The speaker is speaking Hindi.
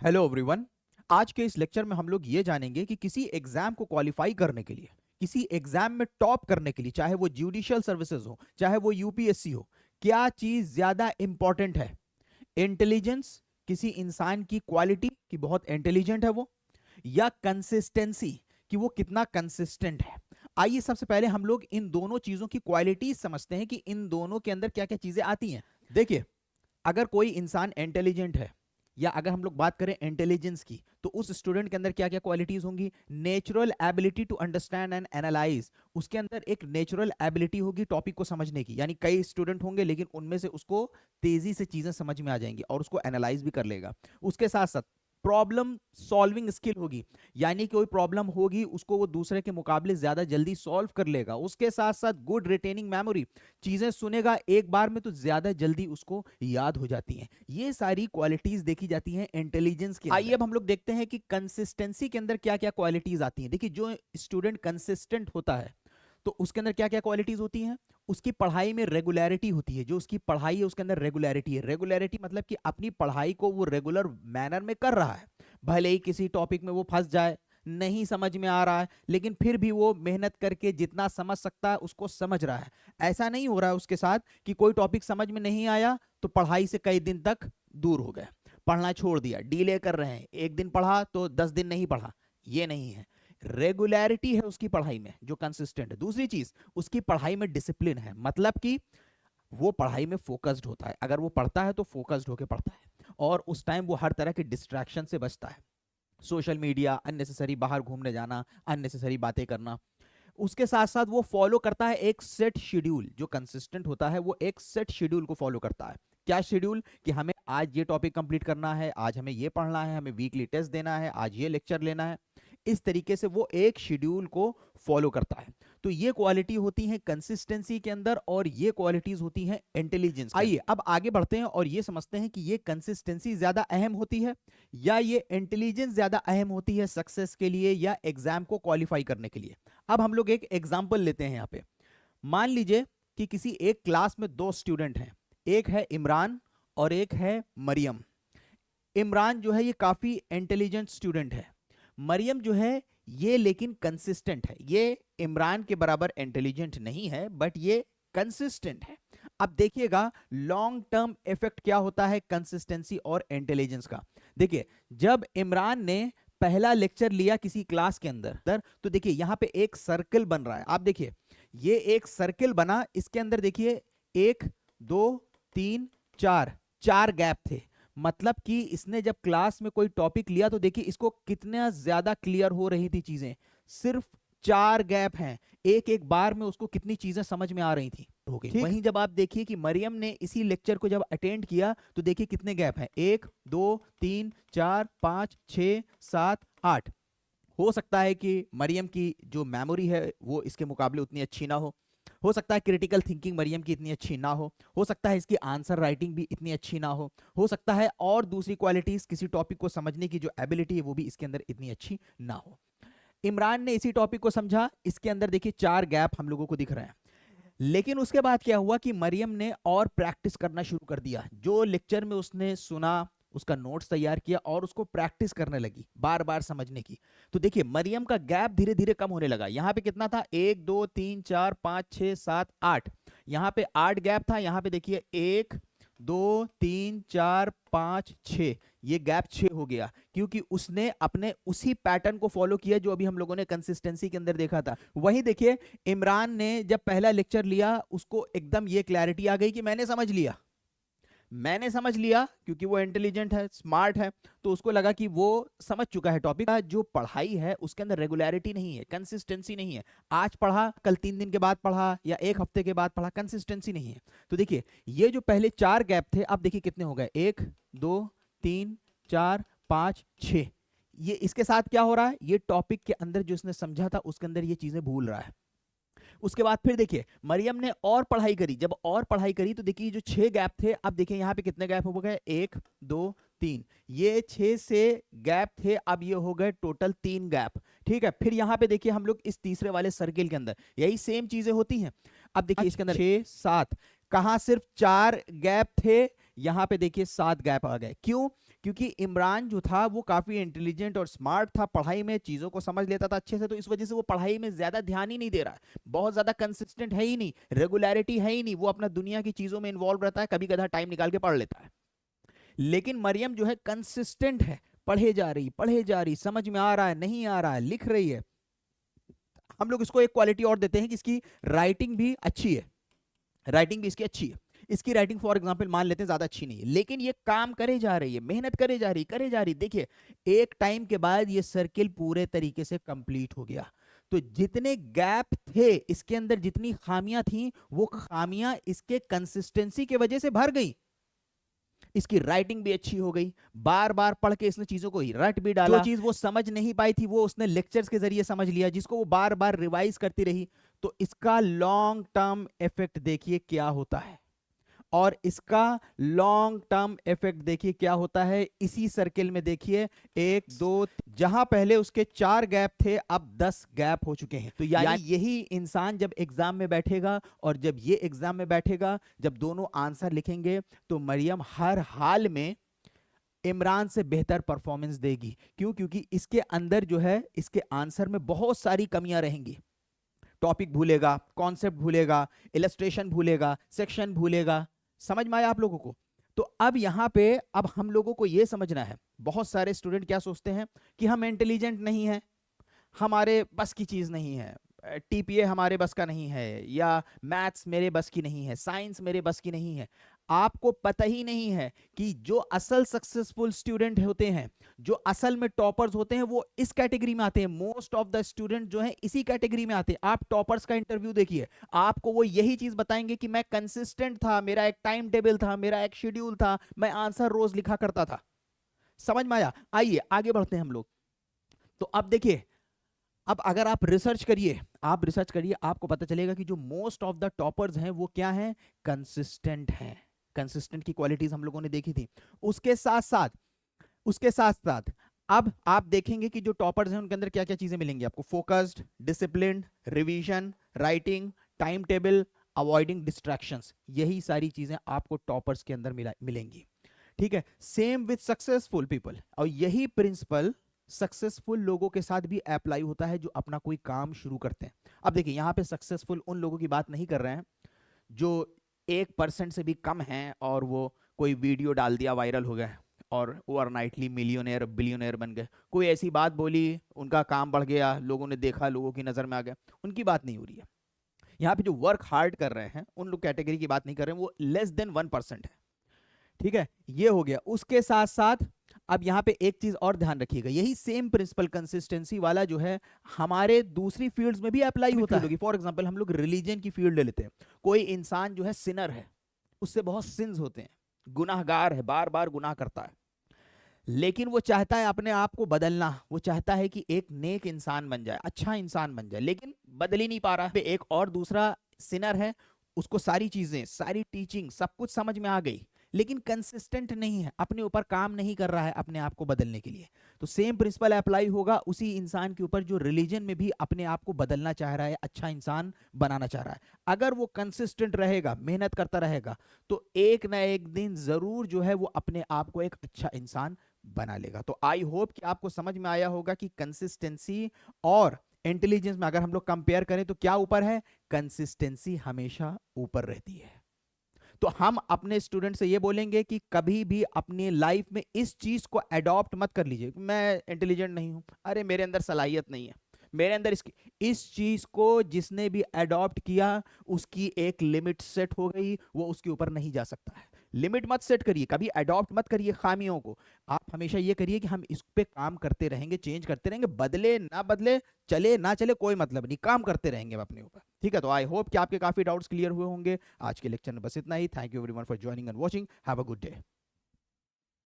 Hello everyone. आज के इस लेक्चर में हम लोग ये जानेंगे कि किसी एग्जाम को क्वालिफाई करने के लिए, किसी एग्जाम में टॉप करने के लिए, चाहे वो जुडिशियल सर्विसेज हो चाहे वो यूपीएससी हो, क्या चीज ज्यादा इंपॉर्टेंट है? इंटेलिजेंस, किसी इंसान की क्वालिटी कि बहुत इंटेलिजेंट है वो, या कंसिस्टेंसी कि वो कितना कंसिस्टेंट है। आइए सबसे पहले हम लोग इन दोनों चीजों की क्वालिटी समझते हैं कि इन दोनों के अंदर क्या क्या चीजें आती हैं। देखिए, अगर कोई इंसान इंटेलिजेंट है या अगर हम लोग बात करें इंटेलिजेंस की, तो उस स्टूडेंट के अंदर क्या क्या क्वालिटीज होंगी? Natural ability to understand and analyse, उसके अंदर एक नेचुरल एबिलिटी होगी टॉपिक को समझने की। यानी कई स्टूडेंट होंगे लेकिन उनमें से उसको तेजी से चीजें समझ में आ जाएंगी और उसको एनालाइज भी कर लेगा। उसके साथ साथ प्रॉब्लम सॉल्विंग स्किल होगी, यानी कोई प्रॉब्लम होगी उसको वो दूसरे के मुकाबले ज्यादा जल्दी सॉल्व कर लेगा। उसके साथ साथ गुड रिटेनिंग मेमोरी, चीजें सुनेगा एक बार में तो ज्यादा जल्दी उसको याद हो जाती हैं। ये सारी क्वालिटीज देखी जाती हैं इंटेलिजेंस के अंदर। आइए अब हम लोग देखते हैं कि कंसिस्टेंसी के अंदर क्या क्या क्वालिटीज आती हैं। देखिए, जो स्टूडेंट कंसिस्टेंट होता है तो उसके अंदर क्या क्या क्वालिटीज होती हैं? उसकी पढ़ाई में रेगुलरिटी होती है। जो उसकी पढ़ाई है उसके अंदर रेगुलरिटी है। रेगुलरिटी मतलब कि अपनी पढ़ाई को वो रेगुलर मैनर में कर रहा है। भले ही किसी टॉपिक में वो फंस जाए, नहीं समझ में आ रहा है, लेकिन फिर भी वो मेहनत करके जितना समझ सकता है उसको समझ रहा है। ऐसा नहीं हो रहा है उसके साथ कि कोई टॉपिक समझ में नहीं आया तो पढ़ाई से कई दिन तक दूर हो गए, पढ़ना छोड़ दिया, डिले कर रहे हैं, एक दिन पढ़ा तो 10 दिन नहीं पढ़ा। ये नहीं है। रेगुलरिटी है उसकी पढ़ाई में जो कंसिस्टेंट है। दूसरी चीज, उसकी पढ़ाई में डिसिप्लिन है, मतलब कि वो पढ़ाई में फोकस्ड होता है। अगर वो पढ़ता है तो फोकस्ड होकर पढ़ता है और उस टाइम वो हर तरह के डिस्ट्रैक्शन से बचता है। सोशल मीडिया, अननेसेसरी बाहर घूमने जाना, अननेसेसरी बातें करना। उसके साथ साथ वो फॉलो करता है एक सेट शेड्यूल। जो कंसिस्टेंट होता है वो एक सेट शेड्यूल को फॉलो करता है। क्या शेड्यूल? कि हमें आज ये टॉपिक कंप्लीट करना है, आज हमें ये पढ़ना है, हमें वीकली टेस्ट देना है, आज ये लेक्चर लेना है। इस तरीके से वो एक शेड्यूल को फॉलो करता है। तो ये क्वालिटी होती है कंसिस्टेंसी के अंदर और ये क्वालिटीज होती हैं इंटेलिजेंस। आइए अब आगे बढ़ते हैं और ये समझते हैं कि ये कंसिस्टेंसी ज्यादा अहम होती है या ये इंटेलिजेंस ज्यादा अहम होती है सक्सेस के लिए या एग्जाम को क्वालिफाई करने के लिए। अब हम लोग एक एग्जाम्पल लेते हैं यहाँ पे। मान लीजिए कि किसी एक क्लास में दो स्टूडेंट हैं, एक है इमरान और एक है मरियम। इमरान जो है ये काफी इंटेलिजेंट स्टूडेंट है। मरियम जो है ये लेकिन कंसिस्टेंट है। ये इमरान के बराबर इंटेलिजेंट नहीं है बट ये कंसिस्टेंट है। अब देखिएगा लॉन्ग टर्म इफेक्ट क्या होता है कंसिस्टेंसी और इंटेलिजेंस का। देखिए, जब इमरान ने पहला लेक्चर लिया किसी क्लास के अंदर तो देखिए यहां पे एक सर्कल बन रहा है। आप देखिए ये एक सर्कल बना, इसके अंदर देखिए 1 2 3 4 चार गैप थे। मतलब कि इसने जब क्लास में कोई टॉपिक लिया तो देखिए इसको कितना ज्यादा क्लियर हो रही थी चीजें। सिर्फ चार गैप हैं, एक एक बार में उसको कितनी चीजें समझ में आ रही थी। हो गई। वहीं जब आप देखिए कि मरियम ने इसी लेक्चर को जब अटेंड किया तो देखिए कितने गैप हैं, 1 2 3 4 5 6 7 8। हो सकता है कि मरियम की जो मेमोरी है वो इसके मुकाबले उतनी अच्छी ना हो सकता है क्रिटिकल थिंकिंग मरियम की इतनी अच्छी ना हो सकता है इसकी आंसर राइटिंग भी इतनी अच्छी ना हो सकता है और दूसरी क्वालिटीज किसी टॉपिक को समझने की जो एबिलिटी है वो भी इसके अंदर इतनी अच्छी ना हो। इमरान ने इसी टॉपिक को समझा, इसके अंदर देखिए चार गैप हम लोगों को दिख रहे हैं। लेकिन उसके बाद क्या हुआ कि मरियम ने और प्रैक्टिस करना शुरू कर दिया। जो लेक्चर में उसने सुना उसका नोट्स तैयार किया और उसको प्रैक्टिस करने लगी बार बार समझने की। तो देखिए मरियम का गैप धीरे धीरे कम होने लगा। यहां पे कितना था, 1 2 3 4 5 6 7 8। यहां पे 8 गैप था, यहां पे देखिए 1 2 3 4 5 6, ये गैप 6 हो गया क्योंकि उसने अपने उसी पैटर्न को फॉलो किया जो अभी हम लोगों ने कंसिस्टेंसी के अंदर देखा था। वहीं देखिए इमरान ने जब पहला लेक्चर लिया उसको एकदम ये क्लैरिटी आ गई कि मैंने समझ लिया क्योंकि वो इंटेलिजेंट है, स्मार्ट है, तो उसको लगा कि वो समझ चुका है टॉपिक। जो पढ़ाई है उसके अंदर रेगुलरिटी नहीं है, कंसिस्टेंसी नहीं है। आज पढ़ा कल 3 दिन के बाद पढ़ा या एक हफ्ते के बाद पढ़ा, कंसिस्टेंसी नहीं है। तो देखिए ये जो पहले चार गैप थे अब देखिए कितने हो गए, 1 2 3 4 5 6। ये इसके साथ क्या हो रहा है, ये टॉपिक के अंदर जो इसने समझा था उसके अंदर ये चीजें भूल रहा है। उसके बाद फिर देखिए मरियम ने और पढ़ाई करी, जब और पढ़ाई करी तो देखिए जो 6 गैप थे अब देखिए यहां पे कितने गैप हो गए, 1 2 3। ये 6 से गैप थे, अब ये हो गए टोटल 3 गैप। ठीक है, फिर यहां पे देखिए हम लोग इस तीसरे वाले सर्किल के अंदर यही सेम चीजें होती हैं। अब देखिए इसके अंदर 6 7, कहां सिर्फ 4 गैप थे, यहां पे देखिए 7 गैप आ गए। क्यों? क्योंकि इमरान जो था वो काफी इंटेलिजेंट और स्मार्ट था, पढ़ाई में चीजों को समझ लेता था अच्छे से, तो इस वजह से वो पढ़ाई में ज्यादा ध्यान ही नहीं दे रहा है, बहुत ज्यादा कंसिस्टेंट है ही नहीं, रेगुलरिटी है ही नहीं, वो अपना दुनिया की चीजों में इन्वॉल्व रहता है, कभी कदा टाइम निकाल के पढ़ लेता है। लेकिन मरियम जो है कंसिस्टेंट है, पढ़े जा रही, समझ में आ रहा है, नहीं आ रहा है, लिख रही है। हम लोग इसको एक क्वालिटी और देते हैं कि इसकी राइटिंग भी अच्छी है, राइटिंग भी इसकी अच्छी है। इसकी राइटिंग फॉर एग्जांपल मान लेते हैं ज्यादा अच्छी नहीं है, लेकिन ये काम करे जा रही है, मेहनत करे जा रही। देखिए एक टाइम के बाद ये सर्किल पूरे तरीके से कंप्लीट हो गया। तो जितने गैप थे इसके अंदर, जितनी खामियां थी, वो खामियां इसके कंसिस्टेंसी के वजह से भर गई। इसकी राइटिंग भी अच्छी हो गई, बार बार पढ़ के इसने चीजों को रट भी डाला, जो चीज वो समझ नहीं पाई थी वो उसने लेक्चर्स के जरिए समझ लिया, जिसको वो बार बार रिवाइज करती रही। तो इसका लॉन्ग टर्म इफेक्ट देखिए क्या होता है, और इसका लॉन्ग टर्म इफेक्ट देखिए क्या होता है। इसी सर्किल में देखिए 1 2, जहां पहले उसके 4 गैप थे अब 10 गैप हो चुके हैं। तो यानी यही इंसान जब एग्जाम में बैठेगा, और जब ये एग्जाम में बैठेगा, जब दोनों आंसर लिखेंगे, तो मरियम हर हाल में इमरान से बेहतर परफॉर्मेंस देगी। क्यों? क्योंकि इसके अंदर जो है, इसके आंसर में बहुत सारी कमियां रहेंगी। टॉपिक भूलेगा, कॉन्सेप्ट भूलेगा, इलस्ट्रेशन भूलेगा, सेक्शन भूलेगा। समझ में आया आप लोगों को? तो अब यहां पे अब हम लोगों को यह समझना है, बहुत सारे स्टूडेंट क्या सोचते हैं कि हम इंटेलिजेंट नहीं है, हमारे बस की चीज नहीं है, टीपीए हमारे बस का नहीं है, या मैथ्स मेरे बस की नहीं है, साइंस मेरे बस की नहीं है। आपको पता ही नहीं है कि जो असल सक्सेसफुल स्टूडेंट होते हैं, जो असल में टॉपर्स होते हैं, वो इस कैटेगरी में आते हैं। मोस्ट ऑफ द स्टूडेंट जो है इसी कैटेगरी में आते हैं। आप टॉपर्स का इंटरव्यू देखिए, आपको वो यही चीज बताएंगे कि मैं कंसिस्टेंट था, मेरा एक टाइम टेबल था, मेरा एक शेड्यूल था, मैं आंसर रोज लिखा करता था। समझ में आया? आइए आगे बढ़ते हैं हम लोग। तो अब देखिए, अब अगर आप रिसर्च करिए, आपको पता चलेगा कि जो मोस्ट ऑफ द टॉपर्स हैं वो क्या हैं? कंसिस्टेंट हैं। कंसिस्टेंट की क्वालिटीज हम लोगों ने देखी थी। उसके साथ साथ अब आप देखेंगे कि जो टॉपर्स हैं उनके अंदर क्या क्या चीजें मिलेंगी आपको? Focused, disciplined, revision, writing, time table, avoiding distractions. यही सारी चीजें आपको टॉपर्स के अंदर मिलेंगी। ठीक है, सेम विथ सक्सेसफुल पीपल। और यही प्रिंसिपल सक्सेसफुल लोगों के साथ भी अप्लाई होता है जो अपना कोई काम शुरू करते हैं। अब देखिए यहां पे सक्सेसफुल उन लोगों की बात नहीं कर रहे हैं जो 1% से भी कम हैं और वो कोई वीडियो डाल दिया, वायरल हो गया और ओवरनाइटली मिलियनेयर बिलियनेयर बन गए। कोई ऐसी बात बोली, उनका काम बढ़ गया, लोगों ने देखा, लोगों की नजर में आ गया, उनकी बात नहीं हो रही है। यहाँ पे जो वर्क हार्ड कर रहे हैं उन लोग कैटेगरी की बात नहीं कर रहे हैं, वो लेस देन 1% है। ठीक है, ये हो गया। उसके साथ साथ अब यहां पे एक चीज और ध्यान रखिएगा, यही सेम प्रिंसिपल कंसिस्टेंसी वाला जो है हमारे दूसरी फील्ड्स में भी अप्लाई होता है। फॉर एग्जांपल हम लोग रिलीजन की फील्ड ले लेते हैं। कोई इंसान जो है सिनर है, उससे बहुत सिंस होते हैं, गुनाहगार है, बार बार गुनाह करता है, लेकिन वो चाहता है अपने आप को बदलना, वो चाहता है कि एक नेक इंसान बन जाए, अच्छा इंसान बन जाए, लेकिन बदल ही नहीं पा रहा है। एक और दूसरा सिनर है, उसको सारी चीजें, सारी टीचिंग, सब कुछ समझ में आ गई, लेकिन कंसिस्टेंट नहीं है, अपने ऊपर काम नहीं कर रहा है अपने आप को बदलने के लिए। तो सेम प्रिंसिपल अप्लाई होगा उसी इंसान के ऊपर जो रिलीजन में भी अपने आप को बदलना चाह रहा है, अच्छा इंसान बनाना चाह रहा है। अगर वो कंसिस्टेंट रहेगा, मेहनत करता रहेगा, तो एक ना एक दिन जरूर जो है वो अपने आप को एक अच्छा इंसान बना लेगा। तो आई होप कि आपको समझ में आया होगा कि कंसिस्टेंसी और इंटेलिजेंस में अगर हम लोग कंपेयर करें तो क्या ऊपर है? कंसिस्टेंसी हमेशा ऊपर रहती है। तो हम अपने स्टूडेंट से ये बोलेंगे कि कभी भी अपनी लाइफ में इस चीज को अडॉप्ट मत कर लीजिए, मैं इंटेलिजेंट नहीं हूं, अरे मेरे अंदर सलाहियत नहीं है, मेरे अंदर इस चीज को जिसने भी अडॉप्ट किया उसकी एक लिमिट सेट हो गई, वो उसके ऊपर नहीं जा सकता है। लिमिट मत सेट करिए, कभी अडॉप्ट मत करिए खामियों को। आप हमेशा ये करिए कि हम इस पे काम करते रहेंगे, चेंज करते रहेंगे, बदले ना बदले, चले ना चले, कोई मतलब नहीं, काम करते रहेंगे अपने ऊपर। ठीक है, तो आई होप कि आपके काफी डाउट्स क्लियर हुए होंगे। आज के लेक्चर में बस इतना ही। Thank you everyone for joining and watching. Have a good day.